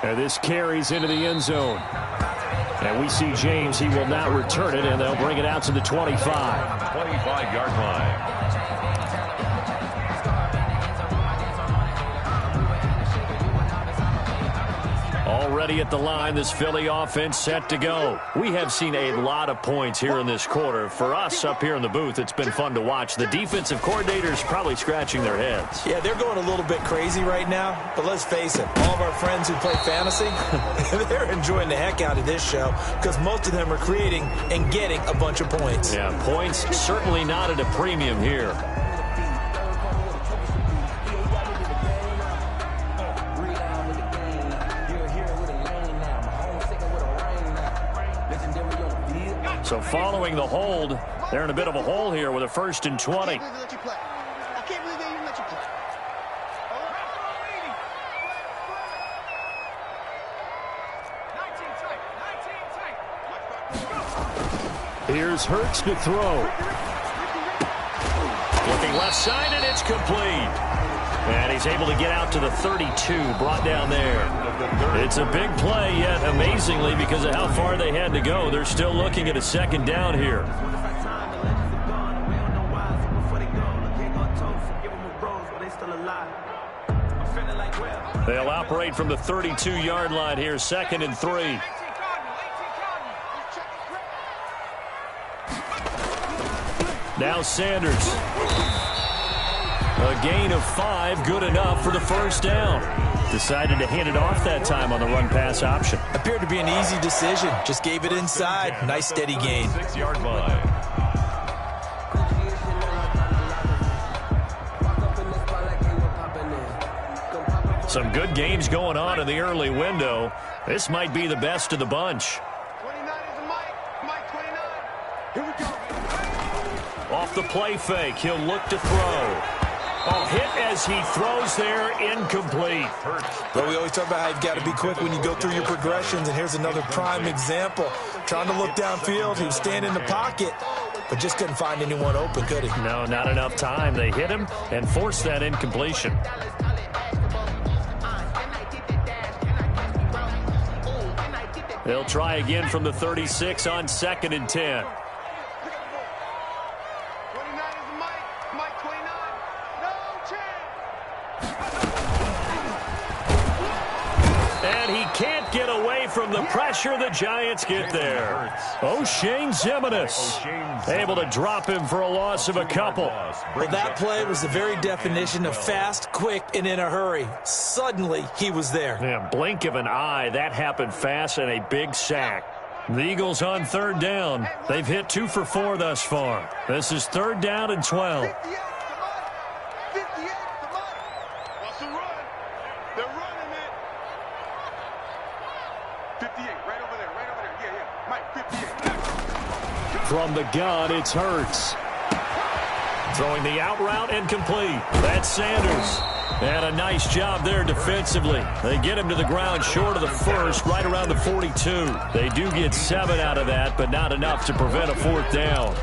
And this carries into the end zone. And we see James, he will not return it, and they'll bring it out to the 25. 25-yard line. Already at the line, this Philly offense set to go. We have seen a lot of points here in this quarter. For us up here in the booth, it's been fun to watch. The defensive coordinators probably scratching their heads. Yeah, they're going a little bit crazy right now, but let's face it, all of our friends who play fantasy, they're enjoying the heck out of this show because most of them are creating and getting a bunch of points. Yeah, points certainly not at a premium here. So following the hold, they're in a bit of a hole here with a 1st and 20. I can't believe they even let you play. Here's Hurts to throw. Looking left side, and it's complete. And he's able to get out to the 32, brought down there. It's a big play, yet amazingly, because of how far they had to go, they're still looking at a 2nd down here. They'll operate from the 32-yard line here, 2nd and 3. Now Sanders. A gain of 5, good enough for the 1st down. Decided to hand it off that time on the run-pass option. Appeared to be an easy decision. Just gave it inside. Nice steady gain. 6-yard line. Some good games going on in the early window. This might be the best of the bunch. 29 is the Mike 29. Here we go. Off the play fake, he'll look to throw. Oh, hit as he throws there, incomplete. But we always talk about how you've got to be quick when you go through your progressions, and here's another prime example. Trying to look downfield, he was standing in the pocket, but just couldn't find anyone open, could he? No, not enough time. They hit him and forced that incompletion. They'll try again from the 36 on 2nd and 10. 29 is the Mike. Mike 29. No chance. And he can't get away from the pressure. The Giants get there. O'Shane Ximines able to drop him for a loss of a couple. Well, that play was the very definition of fast, quick, and in a hurry. Suddenly, he was there. Yeah, blink of an eye. That happened fast and a big sack. The Eagles on third down. They've hit 2 for 4 thus far. This is third down and 12. 58, come on. 58, come on. What's the run? They're running it. 58, right over there, right over there. Yeah. Mike, 58. From the gun, it's Hurts. Throwing the out route and complete. That's Sanders. And a nice job there defensively. They get him to the ground short of the first, right around the 42. They do get 7 out of that, but not enough to prevent a fourth down.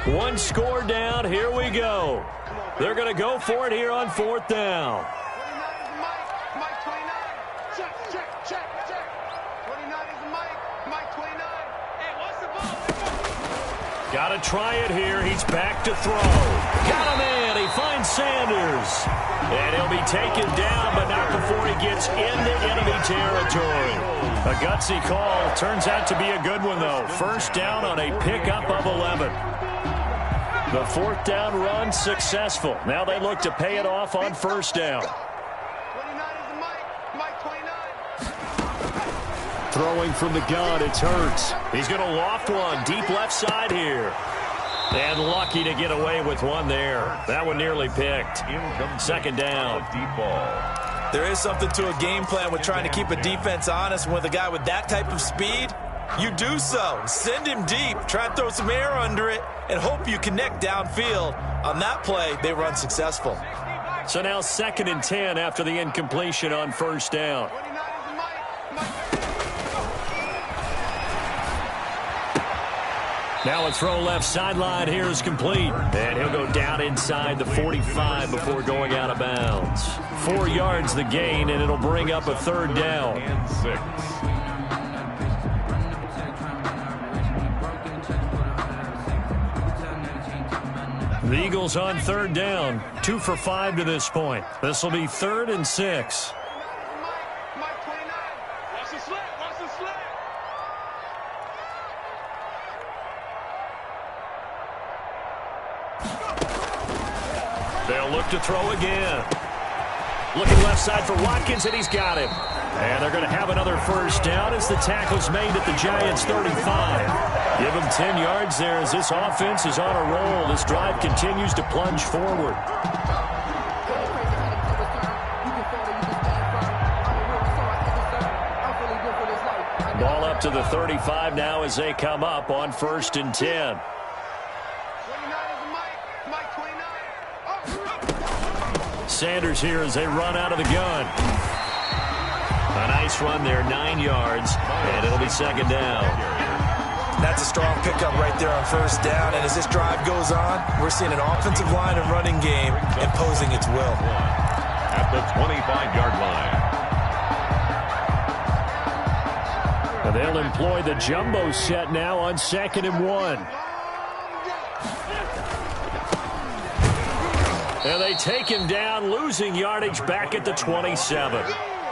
One score down. Here we go. They're going to go for it here on fourth down. 29 is Mike. Mike 29. Check. 29 is Mike 29. Hey, what's the ball? Got to try it here. He's back to throw. Got him in. He finds Sanders. And he'll be taken down, but not before he gets into enemy territory. A gutsy call. Turns out to be a good one, though. First down on a pickup of 11. The fourth down run successful. Now they look to pay it off on first down. 29 is Mike 29. Throwing from the gun, it's Hurts. He's going to loft one deep left side here. And lucky to get away with one there. That one nearly picked. Second down. Deep ball. There is something to a game plan with trying to keep a defense honest. With a guy with that type of speed, you do so. Send him deep. Try and throw some air under it and hope you connect downfield. On that play, they run successful. So now 2nd and 10 after the incompletion on first down. 29 is Mike. Now a throw left sideline here is complete. And he'll go down inside the 45 before going out of bounds. 4 yards the gain, and it'll bring up a third down. And 6. The Eagles on third down. 2 for 5 to this point. This will be 3rd and 6. Mike 29. Watch the slant. They'll look to throw again. Looking left side for Watkins, and he's got him. And they're going to have another first down as the tackle's made at the Giants' 35. Give them 10 yards there as this offense is on a roll. This drive continues to plunge forward. Ball up to the 35 now as they come up on 1st and 10. 29 is Mike 29. Sanders here as they run out of the gun. A nice run there, 9 yards, and it'll be 2nd down. That's a strong pickup right there on first down, and as this drive goes on, we're seeing an offensive line and running game imposing its will. At the 25-yard line. And they'll employ the jumbo set now on 2nd and 1. And they take him down, losing yardage back at the 27.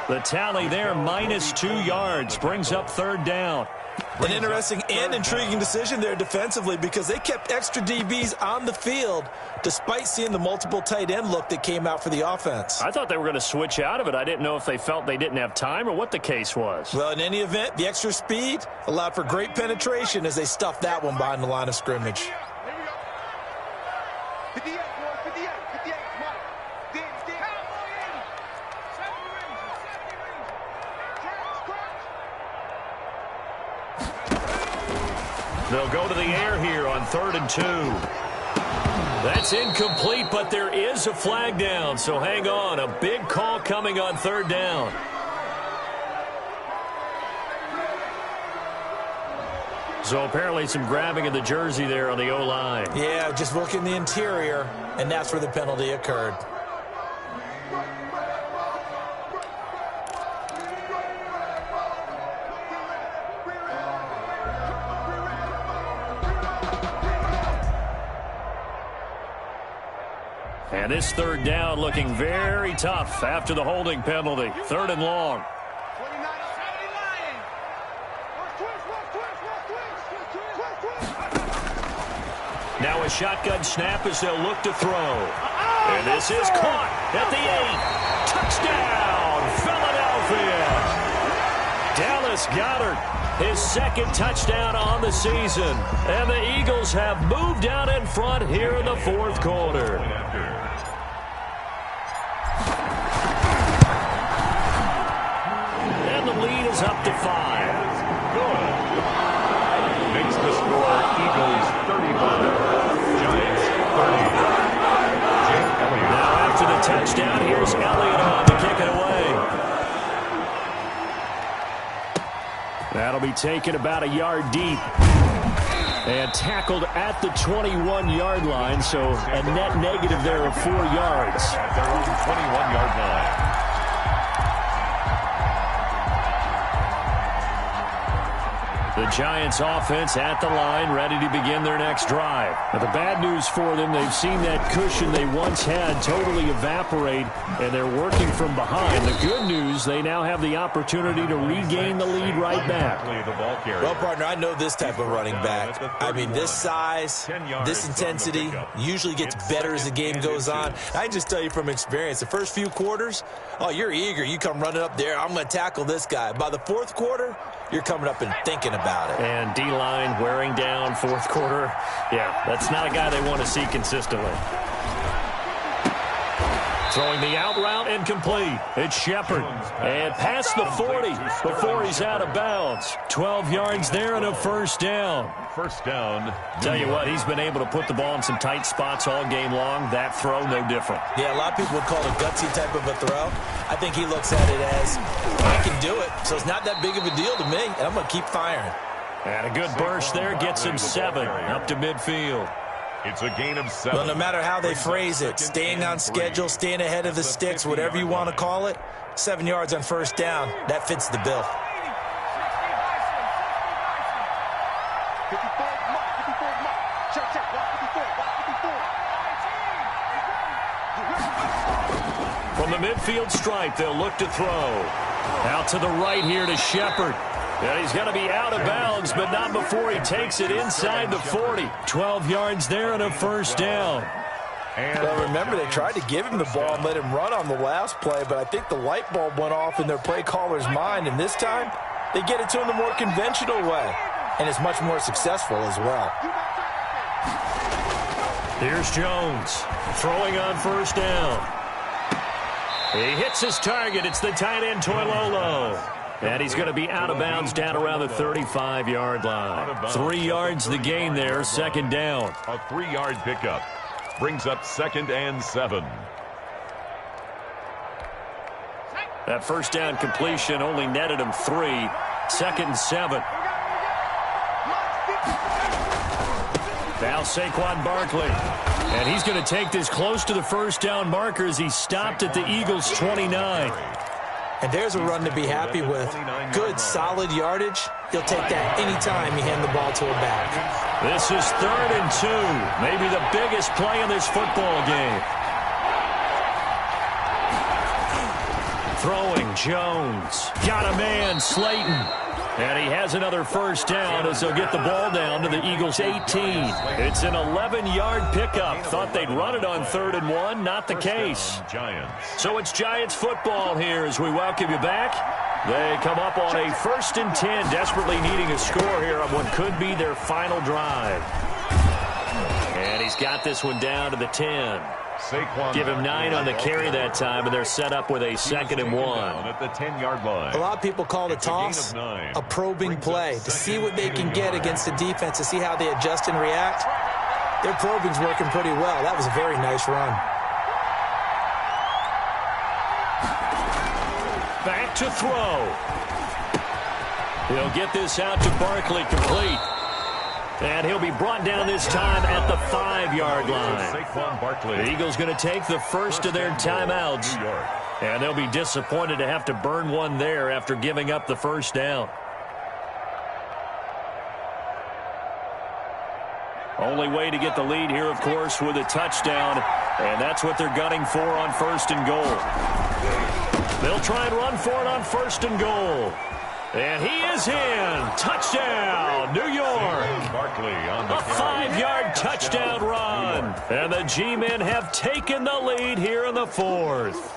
The tally there, -2 yards, brings up 3rd down. An interesting and intriguing decision there defensively because they kept extra DBs on the field despite seeing the multiple tight end look that came out for the offense. I thought they were going to switch out of it. I didn't know if they felt they didn't have time or what the case was. Well, in any event, the extra speed allowed for great penetration as they stuffed that one behind the line of scrimmage. Here we go. 58, boys, 58, Mike. They'll go to the air here on 3rd and 2. That's incomplete, but there is a flag down, so hang on. A big call coming on 3rd down. So apparently some grabbing of the jersey there on the O-line. Yeah, just look in the interior, and that's where the penalty occurred. And this third down looking very tough after the holding penalty. 3rd and long. Now a shotgun snap as they'll look to throw. And this is caught at the 8. Touchdown, Philadelphia. Dallas Goedert, his 2nd touchdown on the season. And the Eagles have moved out in front here in the 4th quarter. And the lead is up to 5. Good. Makes the score Eagles 35. Giants 30. Jake Elliott. Now after the touchdown, here's Elliott on to kick it away. That'll be taken about a yard deep. And tackled at the 21-yard line, so a net negative there of 4 yards. At their own 21-yard line. The Giants offense at the line, ready to begin their next drive. Now, the bad news for them, they've seen that cushion they once had totally evaporate, and they're working from behind. The good news, they now have the opportunity to regain the lead right back. Well, partner, I know this type of running back. I mean, this size, this intensity usually gets better as the game goes on. I can just tell you from experience, the first few quarters, oh, you're eager. You come running up there, I'm going to tackle this guy. By the 4th quarter, you're coming up and thinking about it. And D-line wearing down 4th quarter. Yeah, that's not a guy they want to see consistently. Throwing the out route incomplete. It's Shepard. And past the 40 before he's out of bounds. 12 yards there and a 1st down. 1st down. Tell you what, he's been able to put the ball in some tight spots all game long. That throw, no different. Yeah, a lot of people would call it a gutsy type of a throw. I think he looks at it as, I can do it, so it's not that big of a deal to me, and I'm going to keep firing. And a good burst there gets him 7 up to midfield. It's a gain of 7. Well, no matter how they phrase it, staying on schedule, staying ahead of the sticks, whatever you want to call it, 7 yards on 1st down, that fits the bill. From the midfield stripe, they'll look to throw. Out to the right here to Shepard. And he's going to be out of bounds, but not before he takes it inside the 40. 12 yards there and a 1st down. Well, remember, they tried to give him the ball and let him run on the last play, but I think the light bulb went off in their play caller's mind, and this time they get it to him the more conventional way, and it's much more successful as well. Here's Jones throwing on 1st down. He hits his target. It's the tight end, Toilolo. And he's going to be out of bounds down around the 35-yard line. 3 yards the gain there, 2nd down. A 3-yard pickup brings up 2nd and 7. That 1st down completion only netted him 3. 2nd and 7. Now Saquon Barkley. And he's going to take this close to the 1st down marker as he stopped at the Eagles' 29. And there's a run to be happy with. Good, solid yardage. He'll take that anytime you hand the ball to a back. This is 3rd and 2. Maybe the biggest play in this football game. Throwing, Jones. Got a man, Slayton. And he has another 1st down as they'll get the ball down to the Eagles' 18. It's an 11-yard pickup. Thought they'd run it on 3rd and 1. Not the case. So it's Giants football here as we welcome you back. They come up on a 1st and 10, desperately needing a score here on what could be their final drive. And he's got this one down to the 10. Give him 9 on the carry that time, and they're set up with a 2nd and 1. At the 10-yard line. A lot of people call it a toss, a probing play, to see what they can get against the defense, to see how they adjust and react. Their probing's working pretty well. That was a very nice run. Back to throw. He'll get this out to Barkley complete. And he'll be brought down this time at the 5-yard line. Saquon Barkley. The Eagles going to take the first of their timeouts. New York. And they'll be disappointed to have to burn one there after giving up the first down. Only way to get the lead here, of course, with a touchdown. And that's what they're gunning for on 1st and goal. They'll try and run for it on 1st and goal. And he is in. Touchdown, New York. Barkley on the A 5-yard touchdown run. And the G-men have taken the lead here in the 4th.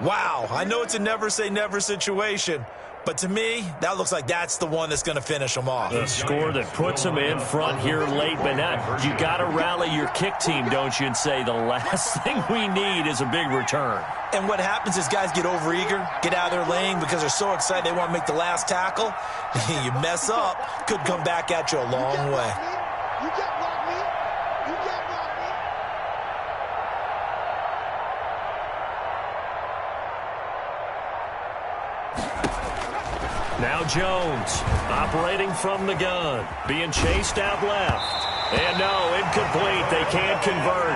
Wow, I know it's a never-say-never situation, but to me, that looks like that's the one that's going to finish them off. A score that puts them in front here late, but now you got to rally your kick team, don't you, and say the last thing we need is a big return. And what happens is guys get overeager, get out of their lane because they're so excited they want to make the last tackle. You mess up, could come back at you a long way. You can't block me. You can't block me. Now Jones, operating from the gun, being chased out left. And no, incomplete. They can't convert.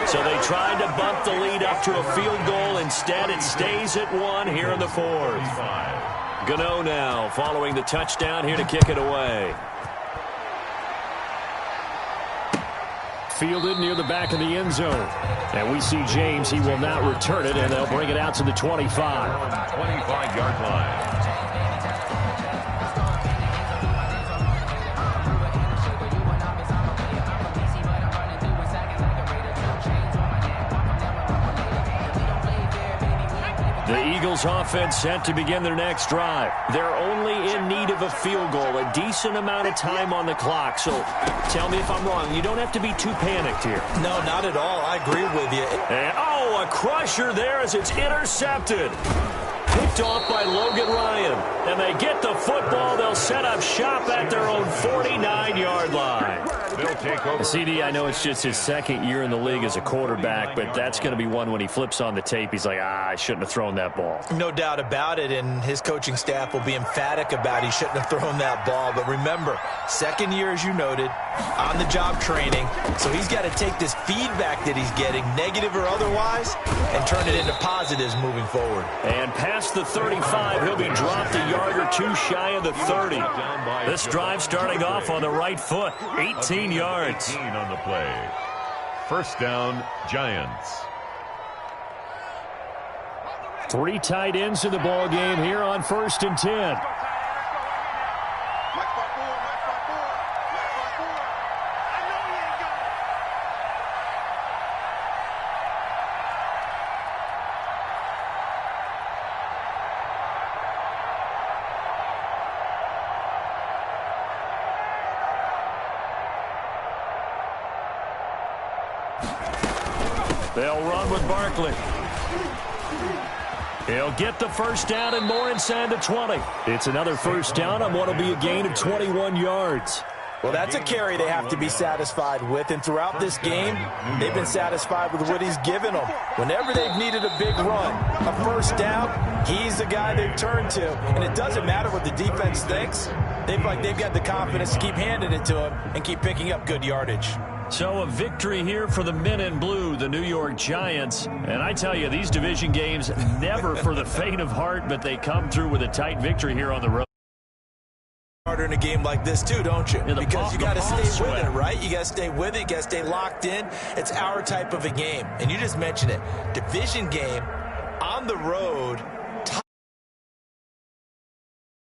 So they tried to bump the lead up to a field goal. Instead, it stays at 1 here in the 4th. Gano now following the touchdown here to kick it away. Fielded near the back of the end zone. And we see James. He will not return it, and they'll bring it out to the 25. 25-yard line. The Eagles offense set to begin their next drive. They're only in need of a field goal, a decent amount of time on the clock. So tell me if I'm wrong. You don't have to be too panicked here. No, not at all. I agree with you. And, oh, a crusher there as it's intercepted. Picked off by Logan Ryan. And they get the football. They'll set up shop at their own 49-yard line. They'll take over. CD, I know it's just his 2nd year in the league as a quarterback, but that's going to be one when he flips on the tape. He's like, I shouldn't have thrown that ball. No doubt about it, and his coaching staff will be emphatic about he shouldn't have thrown that ball. But remember, 2nd year, as you noted, on-the-job training. So he's got to take this feedback that he's getting, negative or otherwise, and turn it into positives moving forward. And past the 35, he'll be dropped a yard or two shy of the 30. This drive starting off on the right foot, 18 yards. 18 on the play. First down, Giants. 3 tight ends in the ball game here on 1st and 10. Match by 4. Match by 4. Match by 4. I know he ain't got it. They'll run with Barkley. He'll get the first down and more inside the 20. It's another first down on what will be a gain of 21 yards. Well, that's a carry they have to be satisfied with, and throughout this game, they've been satisfied with what he's given them. Whenever they've needed a big run, a first down, he's the guy they've turned to. And it doesn't matter what the defense thinks. They've got the confidence to keep handing it to him and keep picking up good yardage. So a victory here for the men in blue, the New York Giants. And I tell you, these division games, never for the faint of heart, but they come through with a tight victory here on the road. Harder in a game like this too, don't you? Yeah, because you got to stay with sweat. it, right? You got to stay with it. You got to stay locked in. It's our type of a game. And you just mentioned it. Division game on the road.